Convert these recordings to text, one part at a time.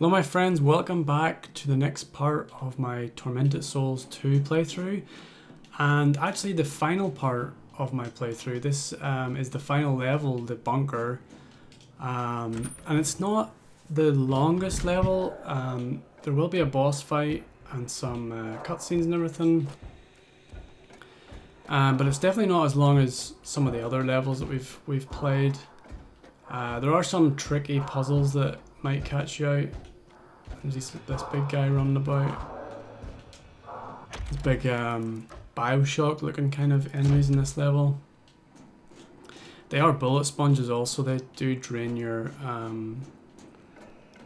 Hello my friends, welcome back to the next part of my Tormented Souls 2 playthrough, and actually the final part of my playthrough. This is the final level, the bunker, and it's not the longest level. There will be a boss fight and some cutscenes and everything, but it's definitely not as long as some of the other levels that we've played. There are some tricky puzzles that might catch you out. There's this big guy running about. This big Bioshock looking kind of enemies in this level. They are bullet sponges also. They do drain your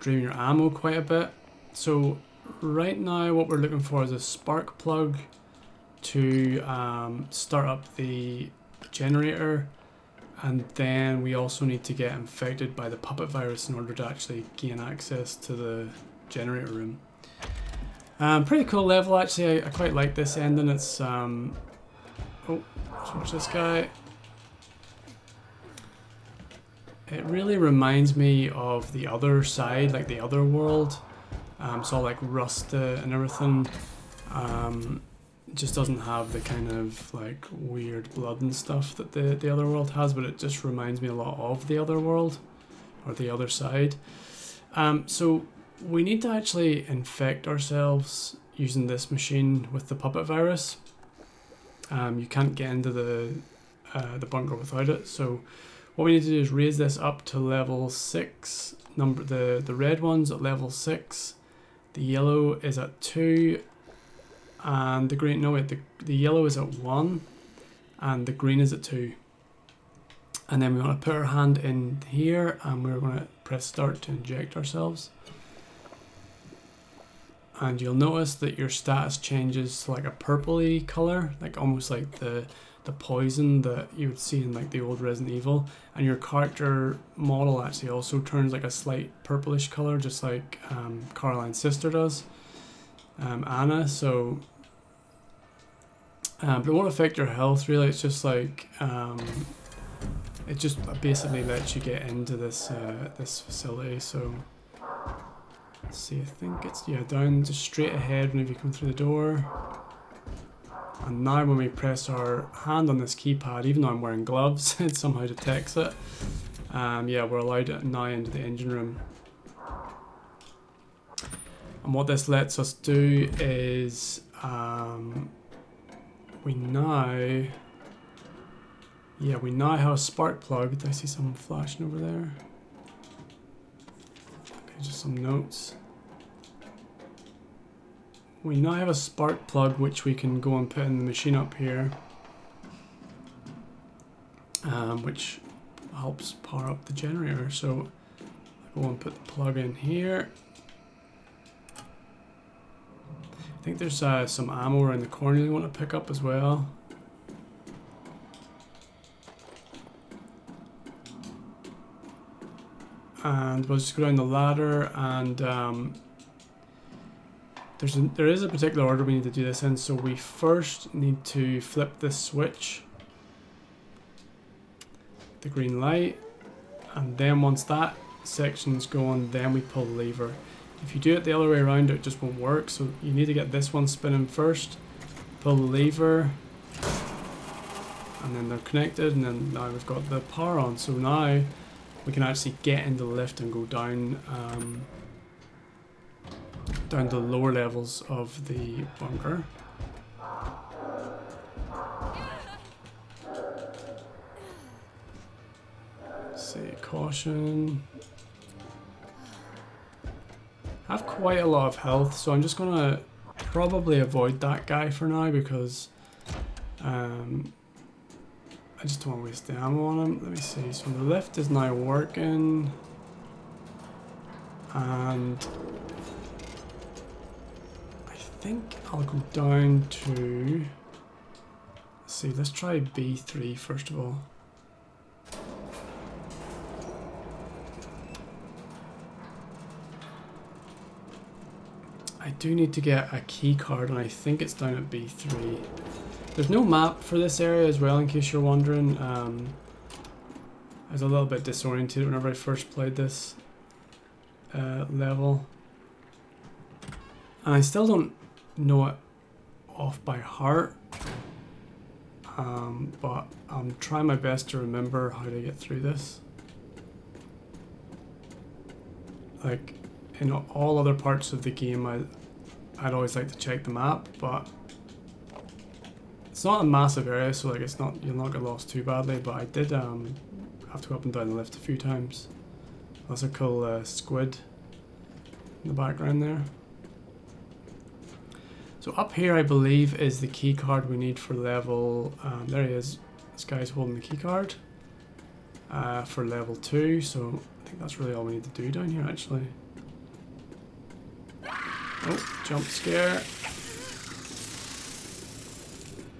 ammo quite a bit. So right now what we're looking for is a spark plug to start up the generator, and then we also need to get infected by the puppet virus in order to actually gain access to the generator room. Pretty cool level actually. I quite like this ending. It's oh, let's watch this guy. It really reminds me of the other side, like the other world. It's all like rusted and everything. It just doesn't have the kind of like weird blood and stuff that the other world has, but it just reminds me a lot of the other world or the other side. So we need to actually infect ourselves using this machine with the puppet virus. You can't get into the bunker without it. So what we need to do is raise this up to level 6. The red one's at level 6. The yellow is at 2. And the green, no wait, the yellow is at 1. And the green is at 2. And then we want to put our hand in here and we're going to press start to inject ourselves. And you'll notice that your status changes to like a purpley color, like almost like the poison that you would see in like the old Resident Evil. And your character model actually also turns like a slight purplish color, just like Caroline's sister does, Anna. So but it won't affect your health really. It's just like it just basically lets you get into this this facility. So let's see, I think it's down just straight ahead whenever you come through the door. And now when we press our hand on this keypad, even though I'm wearing gloves, it somehow detects it. Yeah, we're allowed now into the engine room. And what this lets us do is we now have a spark plug. I see someone flashing over there. Okay, just some notes. We now have a spark plug which we can go and put in the machine up here, which helps power up the generator. So I go and put the plug in here. I think there's some ammo around the corner you want to pick up as well. And we'll just go down the ladder, and there is a particular order we need to do this in. So we first need to flip this switch, the green light, and then once that section's going, then we pull the lever. If you do it the other way around, it just won't work. So you need to get this one spinning first, pull the lever, and then they're connected, and then now we've got the power on. So now we can actually get into the lift and go down down to the lower levels of the bunker. Say caution. I have quite a lot of health, so I'm just gonna probably avoid that guy for now because I just don't want to waste the ammo on him. Let me see. So the lift is now working, and I think I'll go down to, let's see, let's try B3 first of all. I do need to get a key card, and I think it's down at B3. There's no map for this area as well, in case you're wondering. I was a little bit disoriented whenever I first played this level. And I still don't know it off by heart. But I'm trying my best to remember how to get through this. Like, in all other parts of the game, I'd always like to check the map, but it's not a massive area, so like you'll not get lost too badly. But I did have to go up and down the lift a few times. That's a cool squid in the background there. So up here, I believe, is the key card we need for level. There he is. This guy's holding the key card for level 2. So I think that's really all we need to do down here, actually. Oh, jump scare.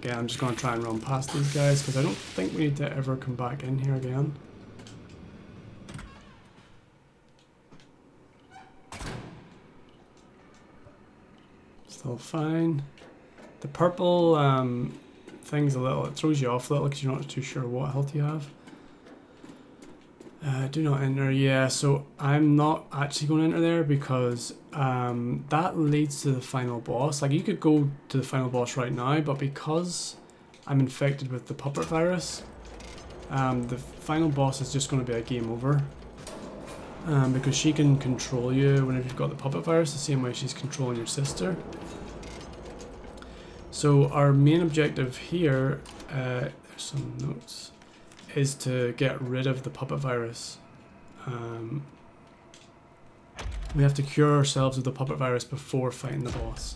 Again, I'm just going to try and run past these guys because I don't think we need to ever come back in here again. Still fine. The purple thing's it throws you off a little because you're not too sure what health you have. Do not enter. Yeah, so I'm not actually going to enter there because that leads to the final boss. Like, you could go to the final boss right now, but because I'm infected with the puppet virus, the final boss is just going to be a game over. Because she can control you whenever you've got the puppet virus, the same way she's controlling your sister. So our main objective here, there's some notes, is to get rid of the puppet virus. We have to cure ourselves of the puppet virus before fighting the boss.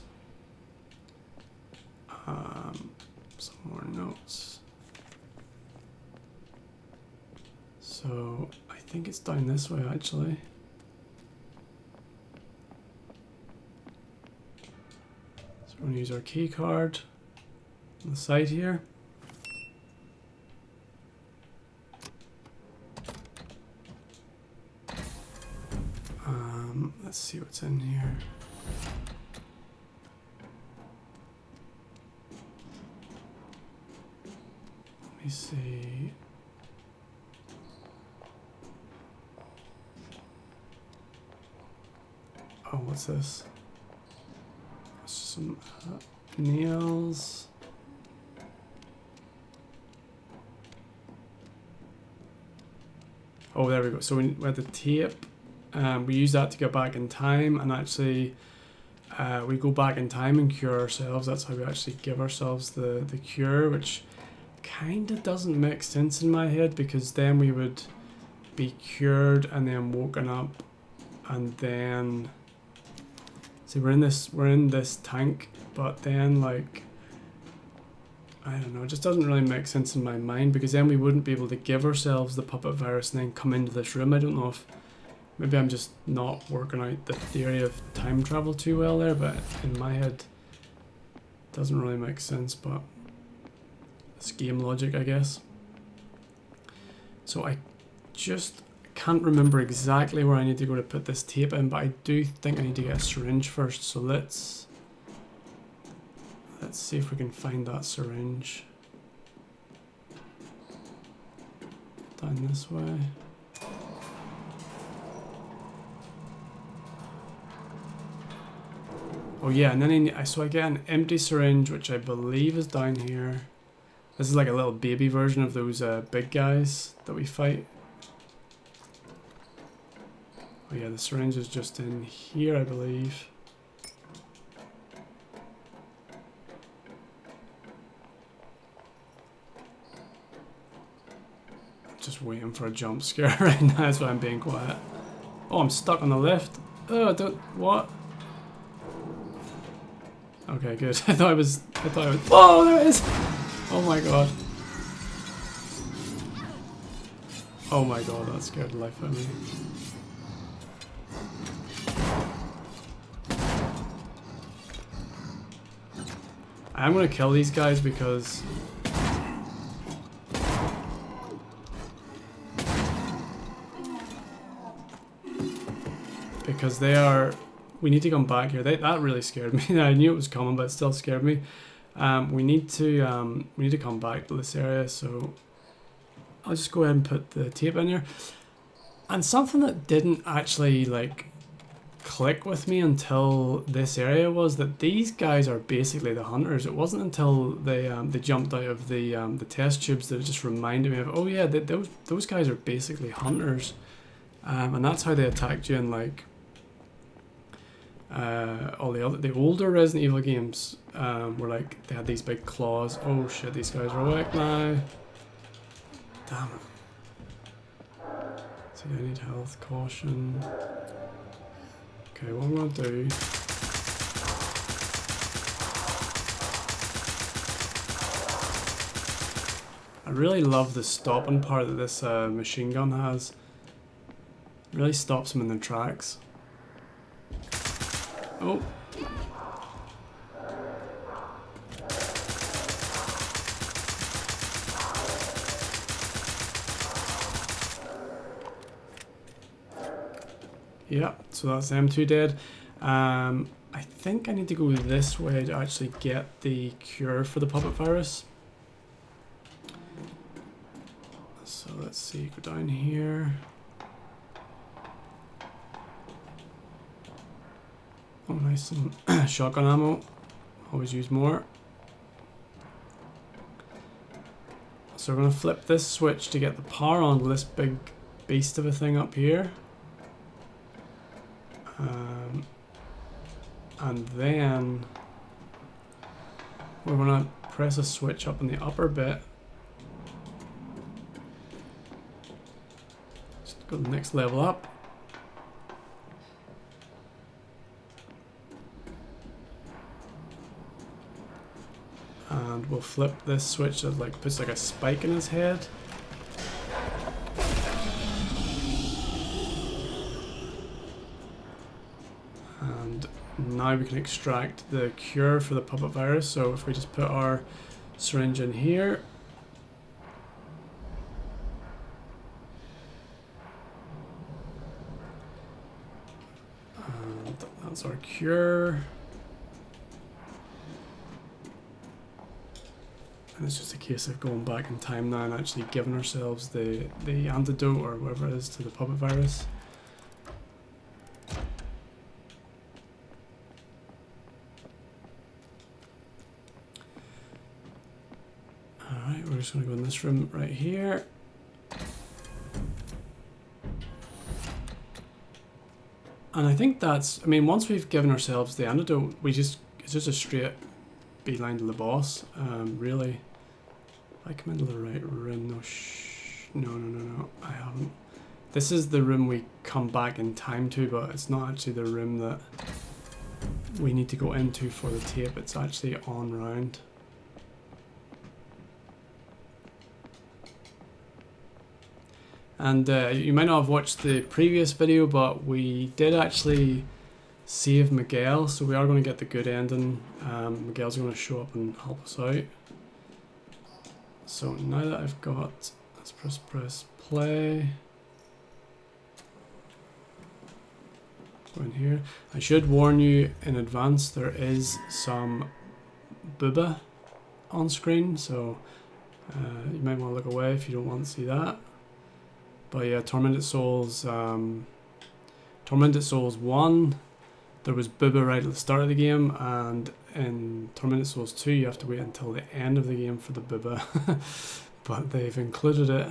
Some more notes. So I think it's down this way, actually. So we're going to use our key card on the side here. Let's see what's in here. Let me see. Oh, what's this? It's just some nails. Oh, there we go. So we had the tape. We use that to get back in time, and actually we go back in time and cure ourselves. That's how we actually give ourselves the cure, which kind of doesn't make sense in my head, because then we would be cured and then woken up, and then see we're in this tank, but then, like, I don't know, it just doesn't really make sense in my mind, because then we wouldn't be able to give ourselves the puppet virus and then come into this room. I don't know if maybe I'm just not working out the theory of time travel too well there, but in my head it doesn't really make sense, but it's game logic, I guess. So I just can't remember exactly where I need to go to put this tape in, but I do think I need to get a syringe first, so let's see if we can find that syringe. Down this way. Oh yeah, and then so I get an empty syringe, which I believe is down here. This is like a little baby version of those big guys that we fight. Oh yeah, the syringe is just in here, I believe. I'm just waiting for a jump scare right now, that's why I'm being quiet. Oh, I'm stuck on the lift. Oh, what? Okay, good. I thought it was, oh, there it is! Oh my god. Oh my god, that scared the life out of me. I'm gonna kill these guys because they are. We need to come back here. That really scared me. I knew it was coming, but it still scared me. We need to come back to this area, so I'll just go ahead and put the tape in here. And something that didn't actually, like, click with me until this area was that these guys are basically the hunters. It wasn't until they jumped out of the test tubes that it just reminded me of, oh yeah, those guys are basically hunters, and that's how they attacked you in like all the older Resident Evil games, were like they had these big claws. Oh shit, these guys are awake now. Damn it. See, I need health, caution. Okay, what I'm gonna do. I really love the stopping part that this machine gun has. It really stops them in their tracks. Oh. Yeah, so that's them two dead. I think I need to go this way to actually get the cure for the puppet virus. So let's see, go down here. Oh nice, some shotgun ammo. Always use more. So we're going to flip this switch to get the power on this big beast of a thing up here. And then we're going to press a switch up in the upper bit. Just go to the next level up. And we'll flip this switch that like puts like a spike in his head. And now we can extract the cure for the puppet virus. So if we just put our syringe in here. And that's our cure. And it's just a case of going back in time now and actually giving ourselves the antidote or whatever it is to the puppet virus. Alright, we're just going to go in this room right here. And I think that's, I mean, once we've given ourselves the antidote, it's just a straight beeline to the boss, really. If I come into the right room, no, I haven't. This is the room we come back in time to, but it's not actually the room that we need to go into for the tape. It's actually on round. And you might not have watched the previous video, but we did actually save Miguel, so we are going to get the good ending. Miguel's going to show up and help us out. So now that I've got, let's press play. Go in here. I should warn you in advance, there is some booba on screen, so you might want to look away if you don't want to see that. But yeah, Tormented Souls 1, there was booba right at the start of the game, and in Tormented Souls 2 you have to wait until the end of the game for the booba. But they've included it.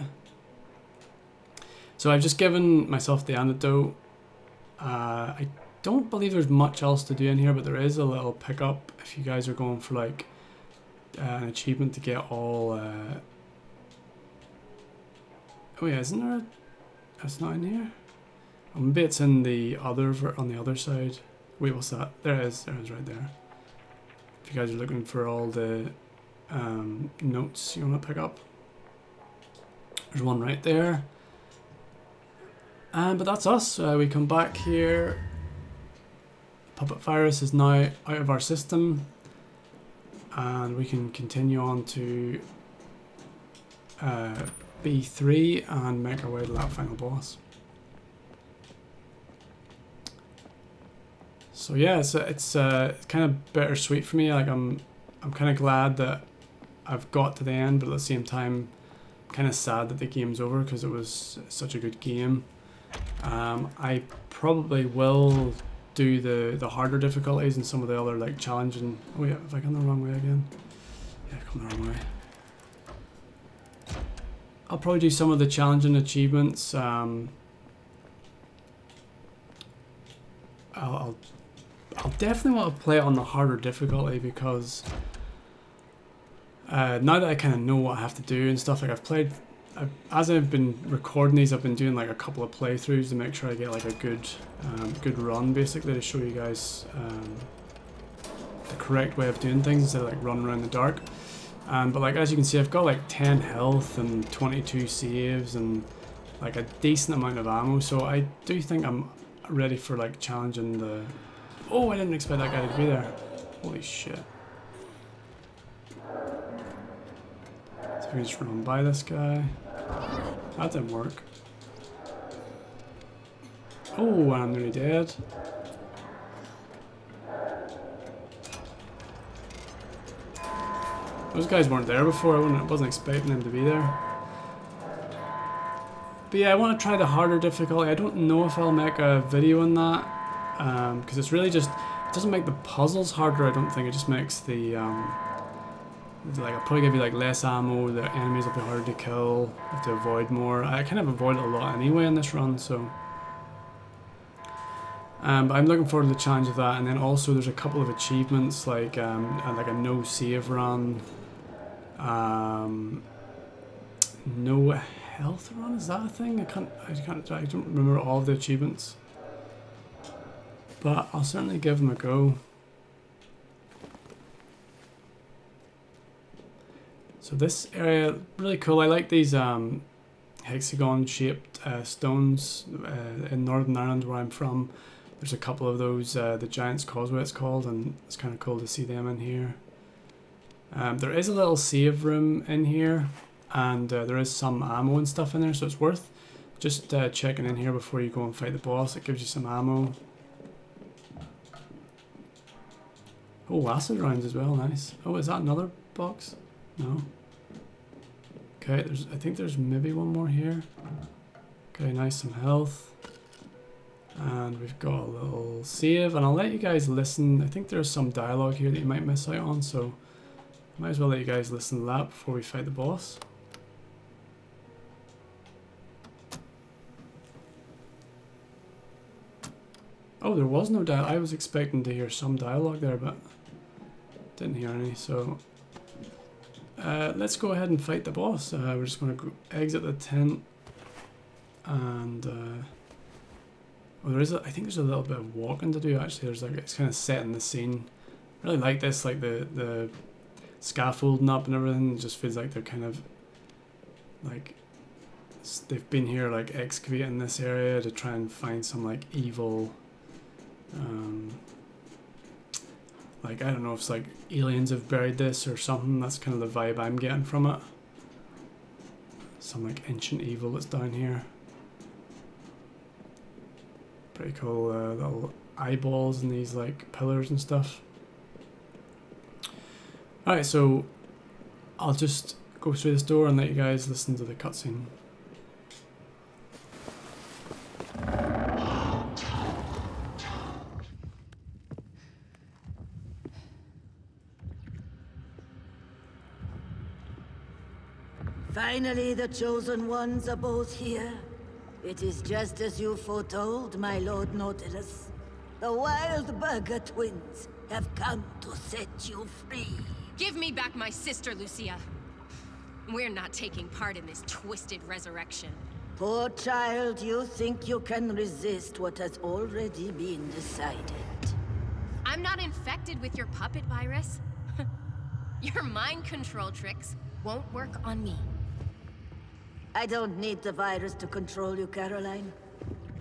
So I've just given myself the antidote. I don't believe there's much else to do in here, but there is a little pickup if you guys are going for like an achievement to get all oh yeah, isn't there? That's not in here. Oh, maybe it's in the other on the other side. Wait, what's that? There it is. There it is, right there. If you guys are looking for all the notes you want to pick up, there's one right there. But that's us. We come back here. Puppet virus is now out of our system, and we can continue on to B3 and make our way to that final boss. So yeah, it's kind of bittersweet for me. Like I'm kind of glad that I've got to the end, but at the same time, kind of sad that the game's over because it was such a good game. I probably will do the harder difficulties and some of the other like challenging. Oh yeah, have I gone the wrong way again? Yeah, I've gone the wrong way. I'll probably do some of the challenging achievements. I'll definitely want to play it on the harder difficulty because now that I kind of know what I have to do and stuff, like as I've been recording these, I've been doing like a couple of playthroughs to make sure I get like a good run, basically, to show you guys the correct way of doing things instead of like running around the dark. But like as you can see, I've got like 10 health and 22 saves and like a decent amount of ammo, so I do think I'm ready for like challenging the... Oh, I didn't expect that guy to be there. Holy shit. So we can just run by this guy. That didn't work. Oh, I'm nearly dead. Those guys weren't there before. I wasn't expecting them to be there. But yeah, I want to try the harder difficulty. I don't know if I'll make a video on that, because it's really just, it doesn't make the puzzles harder, I don't think. It just makes the, like, I'll probably give you like less ammo, the enemies will be harder to kill, you have to avoid more. I kind of avoid it a lot anyway in this run, so. But I'm looking forward to the challenge of that, and then also there's a couple of achievements, like a no save run, no health run, is that a thing? I don't remember all of the achievements, but I'll certainly give them a go. So this area, really cool. I like these hexagon shaped stones in Northern Ireland where I'm from. There's a couple of those, the Giant's Causeway it's called, and it's kind of cool to see them in here. There is a little save room in here, and there is some ammo and stuff in there, so it's worth just checking in here before you go and fight the boss. It gives you some ammo. Oh, acid rounds as well, nice. Oh, is that another box? No. Okay, I think there's maybe one more here. Okay, nice, some health. And we've got a little save, and I'll let you guys listen. I think there's some dialogue here that you might miss out on, so might as well let you guys listen to that before we fight the boss. Oh, there was no dialogue. I was expecting to hear some dialogue there, but didn't hear any, so let's go ahead and fight the boss. We're just going to exit the tent, and well, I think there's a little bit of walking to do actually. There's like, it's kind of setting the scene. I really like this, like the scaffolding up and everything. It just feels like they're kind of like they've been here like excavating this area to try and find some like evil, like I don't know if it's like aliens have buried this or something. That's kind of the vibe I'm getting from it. Some like ancient evil that's down here. Pretty cool little eyeballs and these like pillars and stuff. Alright, so I'll just go through this door and let you guys listen to the cutscene. Finally, the chosen ones are both here. It is just as you foretold, my Lord Nautilus. The Wild Burger twins have come to set you free. Give me back my sister, Lucia. We're not taking part in this twisted resurrection. Poor child, you think you can resist what has already been decided. I'm not infected with your puppet virus. Your mind control tricks won't work on me. I don't need the virus to control you, Caroline.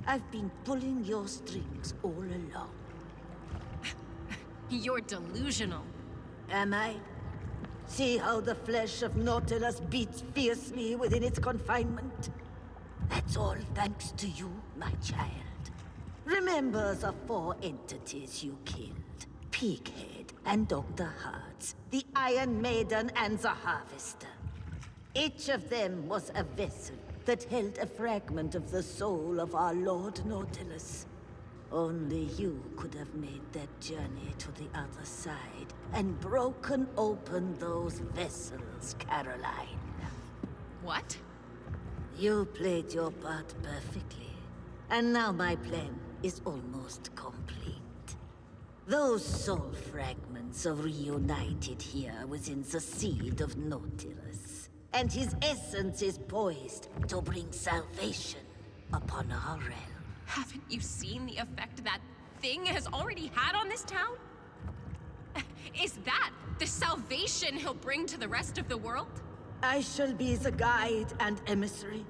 I've been pulling your strings all along. You're delusional. Am I? See how the flesh of Nautilus beats fiercely within its confinement? That's all thanks to you, my child. Remember the 4 entities you killed. Pighead and Dr. Hearts, the Iron Maiden and the Harvester. Each of them was a vessel that held a fragment of the soul of our Lord Nautilus. Only you could have made that journey to the other side and broken open those vessels, Caroline. What? You played your part perfectly, and now my plan is almost complete. Those soul fragments are reunited here within the seed of Nautilus, and his essence is poised to bring salvation upon our realm. Haven't you seen the effect that thing has already had on this town? Is that the salvation he'll bring to the rest of the world? I shall be the guide and emissary.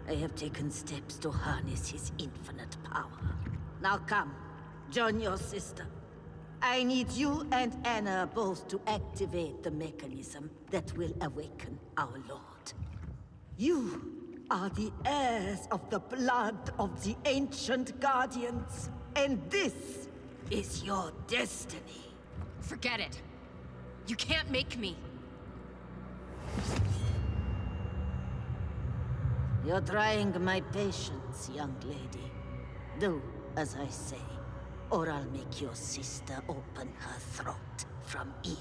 I have taken steps to harness his infinite power. Now come, join your sister. I need you and Anna both to activate the mechanism that will awaken our Lord. You are the heirs of the blood of the ancient guardians, and this is your destiny. Forget it. You can't make me. You're trying my patience, young lady. Do as I say, or I'll make your sister open her throat from ear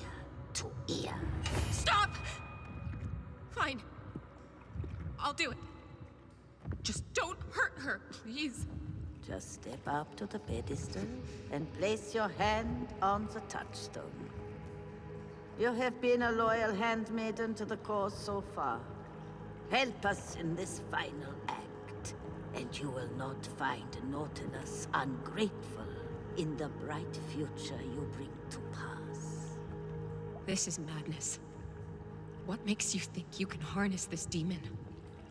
to ear. Stop! Fine. I'll do it. Just don't hurt her, please. Just step up to the pedestal and place your hand on the touchstone. You have been a loyal handmaiden to the cause so far. Help us in this final act, and you will not find Nautilus ungrateful in the bright future you bring to pass. This is madness. What makes you think you can harness this demon?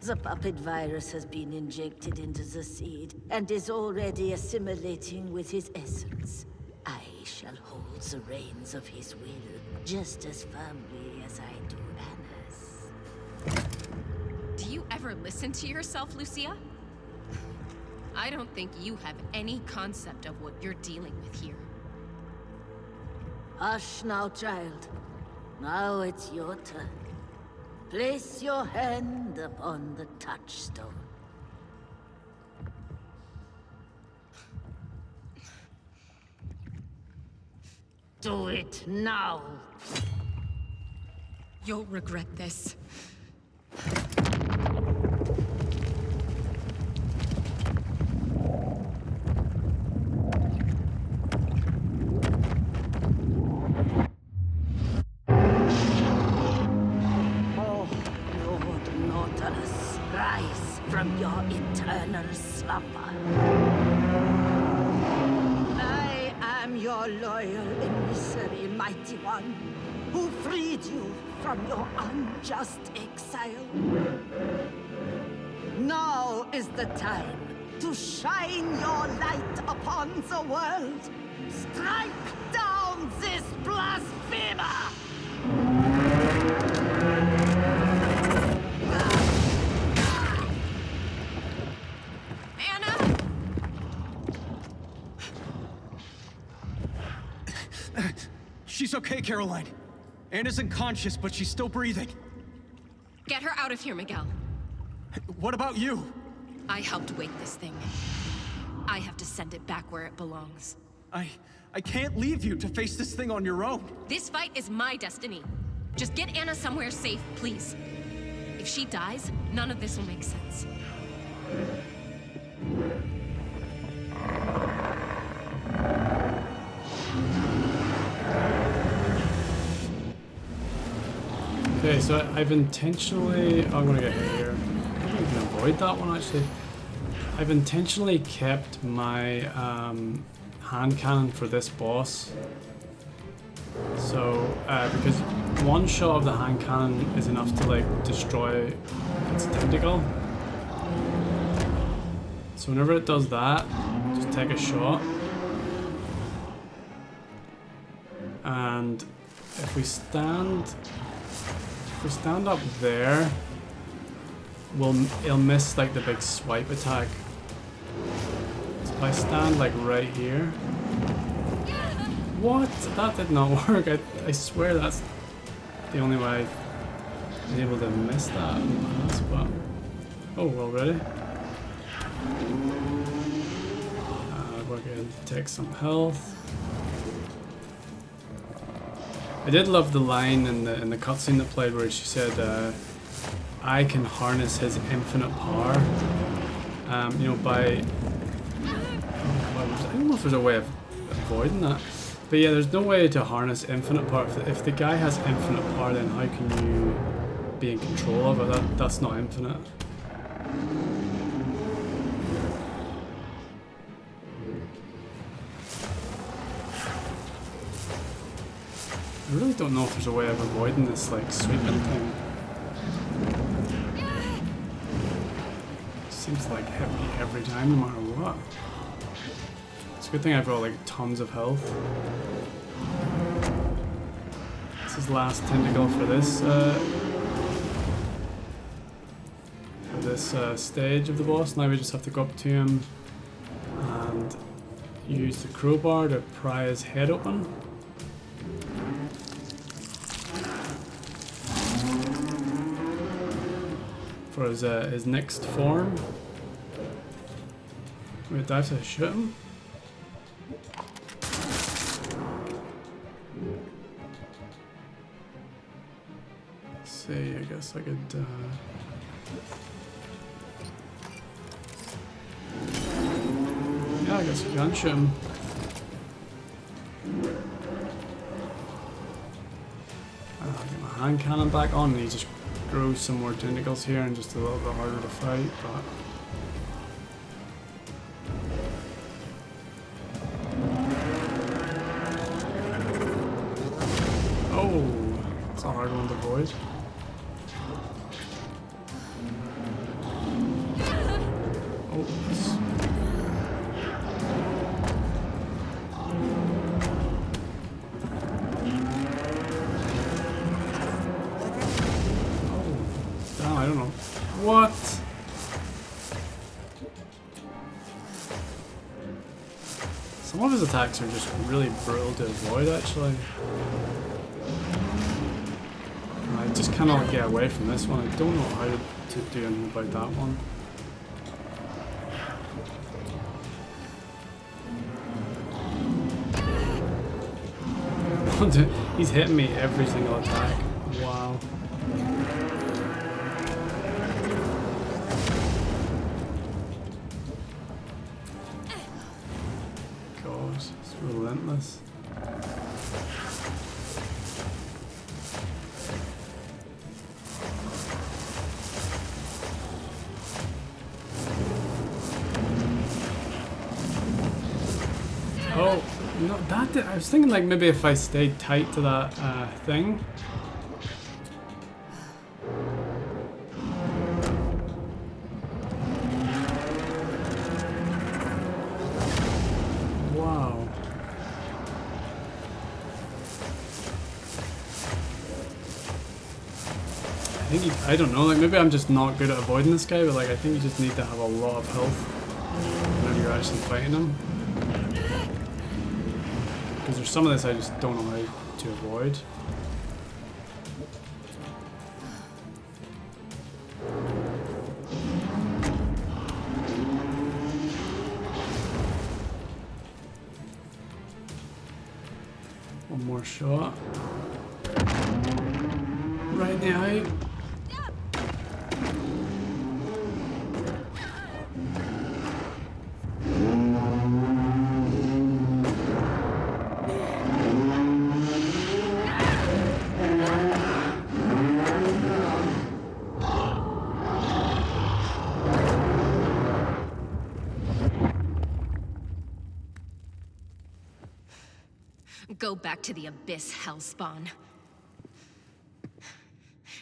The puppet virus has been injected into the seed, and is already assimilating with his essence. I shall hold the reins of his will, just as firmly as I do Anna's. Do you ever listen to yourself, Lucia? I don't think you have any concept of what you're dealing with here. Hush now, child. Now it's your turn. Place your hand upon the touchstone. Do it now! You'll regret this. Rise from your eternal slumber. I am your loyal emissary, mighty one, who freed you from your unjust exile. Now is the time to shine your light upon the world. Strike down this blasphemer! She's okay, Caroline. Anna's unconscious, but she's still breathing. Get her out of here, Miguel. What about you? I helped wake this thing. I have to send it back where it belongs. I can't leave you to face this thing on your own. This fight is my destiny. Just get Anna somewhere safe, please. If she dies, none of this will make sense. Okay, so I've intentionally... Oh, I'm gonna get hit here. I think I can avoid that one, actually. I've intentionally kept my hand cannon for this boss. So, because one shot of the hand cannon is enough to, like, destroy its tentacle. So whenever it does that, just take a shot. And if we stand up there, it'll miss like the big swipe attack. So if I stand like right here, what? That did not work. I swear that's the only way I've been able to miss that in the past. But oh, well, ready? We're good. take some health. I did love the line in the cutscene that played where she said, "I can harness his infinite power." You know, by I don't know if there's a way of avoiding that, but yeah, there's no way to harness infinite power. If the guy has infinite power, then how can you be in control of it? That's not infinite. I really don't know if there's a way of avoiding this, like, sweeping thing. It seems to, like, hit me every time, no matter what. It's a good thing I've got, like, tons of health. This is last tentacle for this stage of the boss. Now we just have to go up to him and use the crowbar to pry his head open. For his next form. Wait, do I have to shoot him? Let's see, I guess I could yeah, I guess I can shoot him. Get my hand cannon back on and he just grows some more tentacles here and just a little bit harder to fight, but oh, it's a hard one to avoid. Oh, I don't know. What? Some of his attacks are just really brutal to avoid, actually. I just cannot get away from this one. I don't know how to do anything about that one. He's hitting me every single attack. Wow. Gosh, it's relentless. Oh, no, I was thinking like maybe if I stayed tight to that thing. Wow. I don't know, like maybe I'm just not good at avoiding this guy, but like I think you just need to have a lot of health whenever you're actually fighting him. Because there's some of this I just don't know how to avoid. One more shot. Right in the eye. Go back to the Abyss, Hellspawn.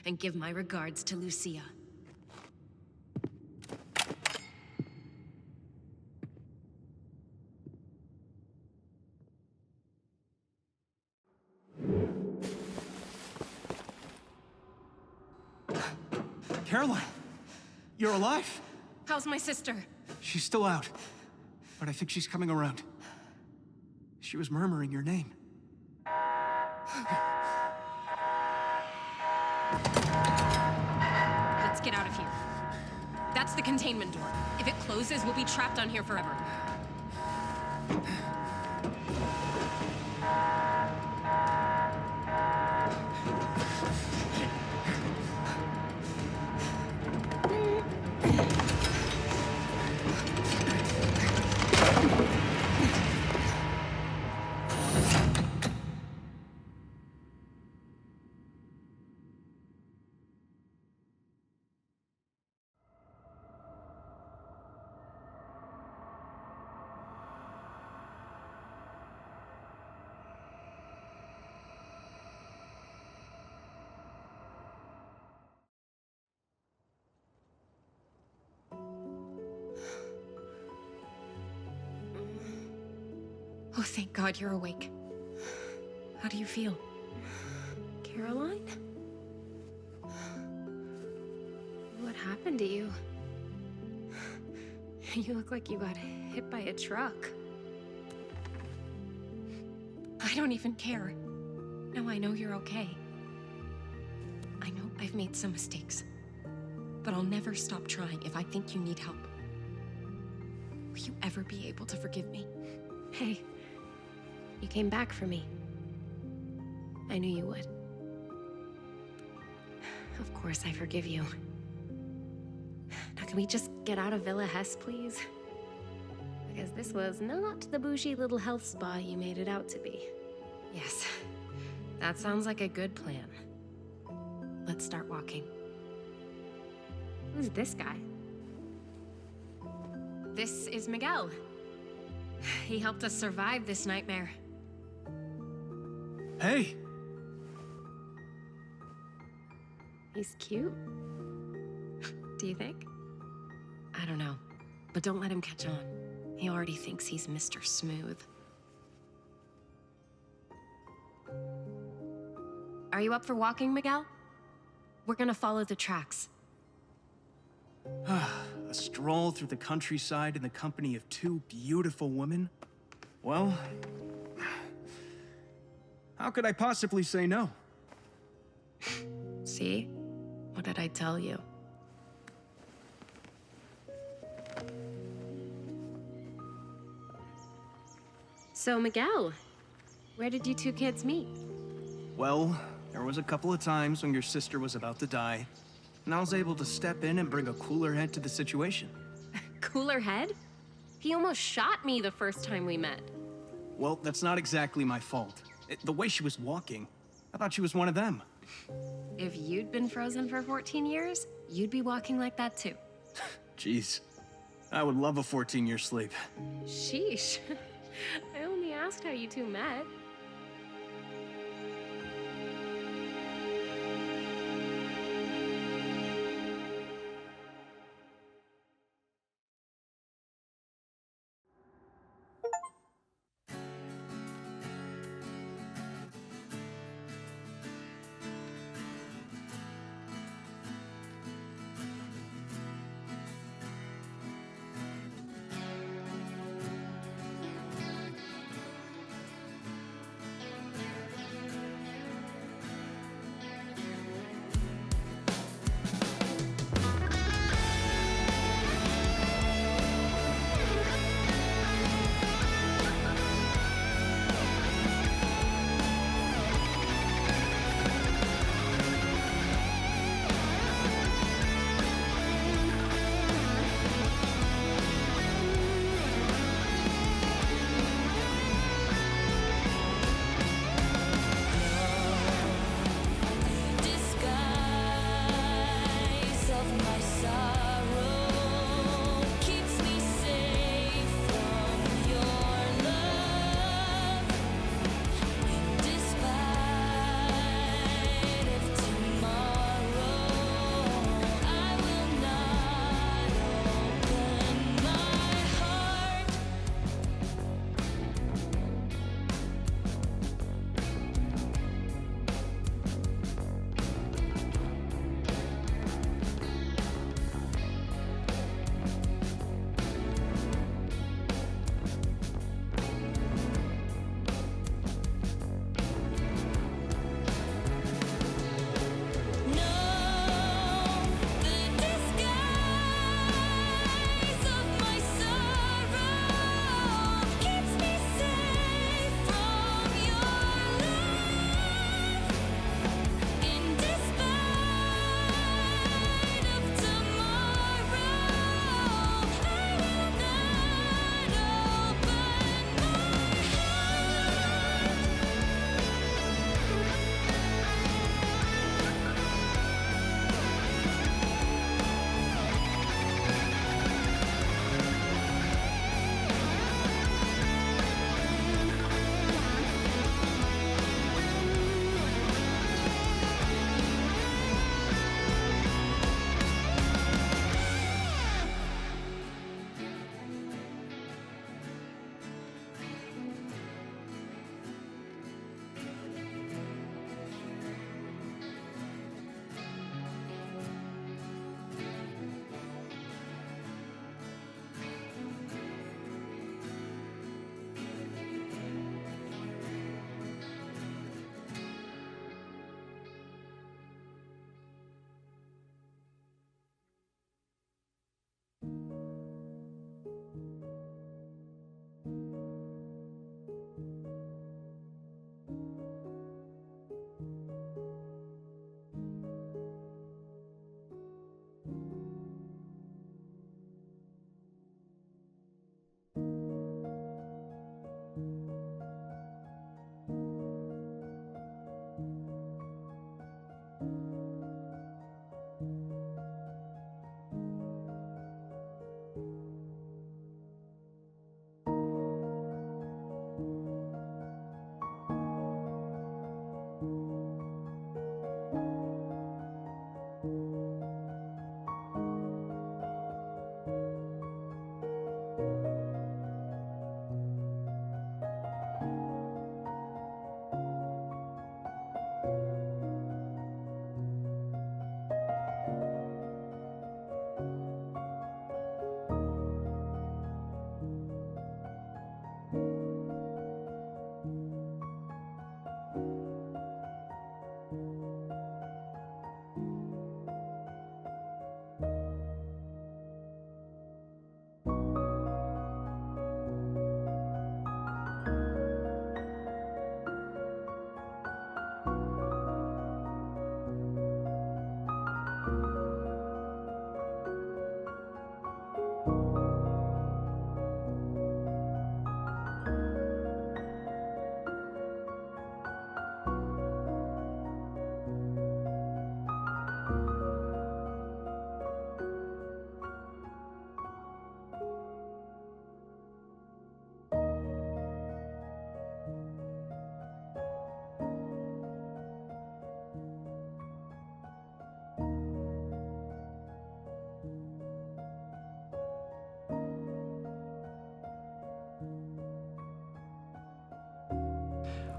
And give my regards to Lucia. Caroline, you're alive. How's my sister? She's still out, but I think she's coming around. She was murmuring your name. Let's get out of here. That's the containment door. If it closes, we'll be trapped on here forever. Oh, thank God you're awake. How do you feel? Caroline? What happened to you? You look like you got hit by a truck. I don't even care. Now I know you're okay. I know I've made some mistakes, but I'll never stop trying if I think you need help. Will you ever be able to forgive me? Hey, you came back for me. I knew you would. Of course, I forgive you. Now, can we just get out of Villa Hess, please? Because this was not the bougie little health spa you made it out to be. Yes, that sounds like a good plan. Let's start walking. Who's this guy? This is Miguel. He helped us survive this nightmare. Hey! He's cute. Do you think? I don't know, but don't let him catch on. He already thinks he's Mr. Smooth. Are you up for walking, Miguel? We're gonna follow the tracks. A stroll through the countryside in the company of two beautiful women? Well, how could I possibly say no? See? What did I tell you? So, Miguel, where did you two kids meet? Well, there was a couple of times when your sister was about to die, and I was able to step in and bring a cooler head to the situation. Cooler head? He almost shot me the first time we met. Well, that's not exactly my fault. The way she was walking, I thought she was one of them. If you'd been frozen for 14 years, you'd be walking like that too. Jeez, I would love a 14-year sleep. Sheesh. I only asked how you two met.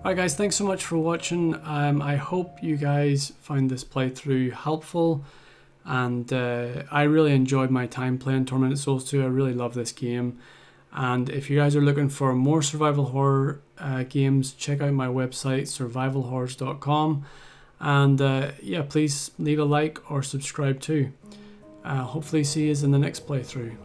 Alright guys, thanks so much for watching. I hope you guys found this playthrough helpful, and I really enjoyed my time playing Tormented Souls 2. I really love this game, and if you guys are looking for more survival horror games, check out my website survivalhorrors.com, and yeah, please leave a like or subscribe too. Hopefully see you in the next playthrough.